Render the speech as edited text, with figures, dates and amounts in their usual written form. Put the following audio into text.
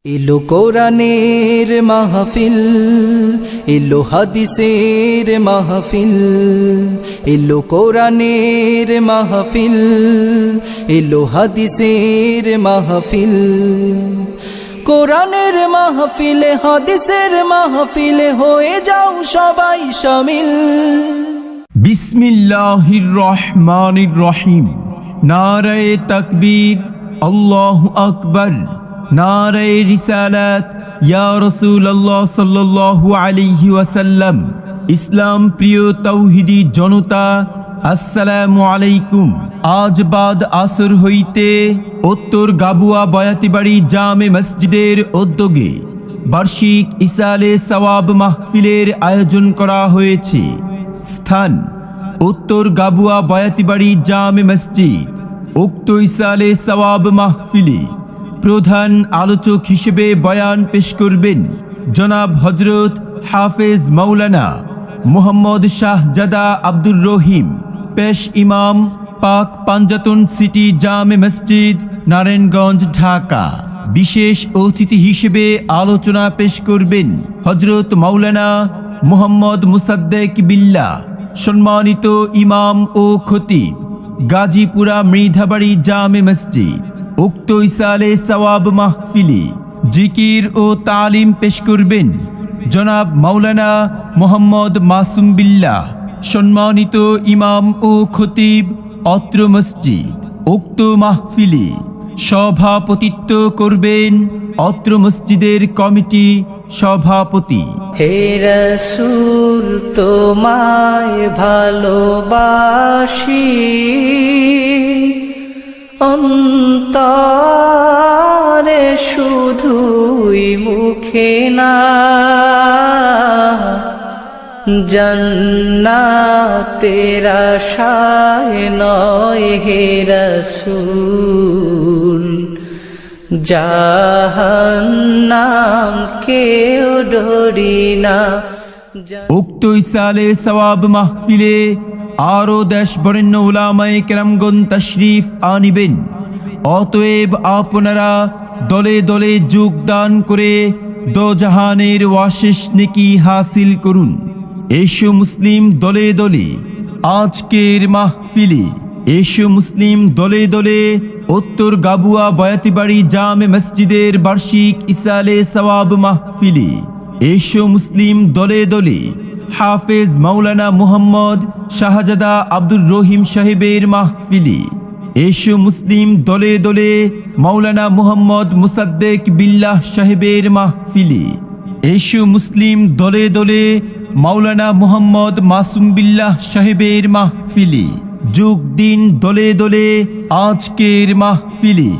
এলো কোরআনের মাহফিল, এলো হাদিসের মাহফিল, এলো কোরআনের মাহফিল, এলো হাদিসের মাহফিল। কোরআনের মাহফিলে হাদিসের মাহফিলে হয়ে যাও সবাই শামিল। বিসমিল্লাহির রহমানির রহিম। নারায়ে তাকবীর, আল্লাহু আকবার। নারায়ে রিসালাত, ইয়া রাসূলুল্লাহ সাল্লাল্লাহু আলাইহি ওয়াসাল্লাম। ইসলাম প্রিয় তাওহীদি জনতা, আসসালামু আলাইকুম। আজ বাদ আসর হইতে উত্তর গাবুয়া বয়াতিবাড়ি জামে মসজিদের উদ্যোগে বার্ষিক ইসালে সওয়াব মাহফিলের আয়োজন করা হয়েছে। স্থান উত্তর গাবুয়া বয়াতিবাড়ি জামে মসজিদ। উক্ত ইসালে সওয়াব মাহফিলে প্রধান আলোচক হিসেবে বয়ান পেশ করবেন জনাব হযরত হাফেজ মাওলানা মুহাম্মদ শাহজাদা আব্দুর রহিম, পেশ ইমাম, পাক পাঞ্জাতন সিটি জামে মসজিদ, নারায়ণগঞ্জ, ঢাকা। বিশেষ অতিথি হিসেবে আলোচনা পেশ করবেন হযরত মাওলানা মুহাম্মদ মুসাদ্দেক বিল্লাহ, সম্মানিত ইমাম ও খতিব, গাজীপুরা মৃধাবাড়ি জামে মসজিদ। উক্ত ইসালে সওয়াব মাহফিলে জিকির ও তালিম পেশ করবেন জনাব মাওলানা মুহাম্মদ মাসুম বিল্লাহ, সম্মানিত ইমাম ও খতিব, অত্র মসজিদ। উক্ত মাহফিলে সভাপতিত্ব করবেন অত্র মসজিদের কমিটি সভাপতি। হে রাসূল তোমায় ভালোবাসি, অন্তরে শুধুই মুখে না, জান্নাতের আশায় নয় হে রাসূল, জাহান্নাম কেউ ডরি না। উক্ত ইসালে সওয়াব মাহফিলে আরো দেশ বরেণ্য উলামায়ে কেরামগণ তাশরীফ আনিবেন। অতএব আপনারা দলে দলে যোগদান করে দোজাহানের ওয়াশেষ নেকি হাসিল করুন। এসো মুসলিম দলে দলে আজকের মাহফিলে, এসো মুসলিম দলে দলে উত্তর গাবুয়া বয়াতিবাড়ি জামে মসজিদের বার্ষিক ইসালে সওয়াব মাহফিলে। এসো মুসলিম দলে দলে হাফেজ মাওলানা মুহাম্মদ শাহজাদা আব্দুর রহিম সাহেবের মাহফিলে। এসো মুসলিম দলে দলে মাওলানা মুহাম্মদ মুসাদ্দেক বিল্লাহ সাহেবের মাহফিলে। এসো মুসলিম দলে দলে মাওলানা মুহাম্মদ মাসুম বিল্লাহ সাহেবের মাহফিলে। যোগ দিন দলে দলে আজকের মাহফিলে।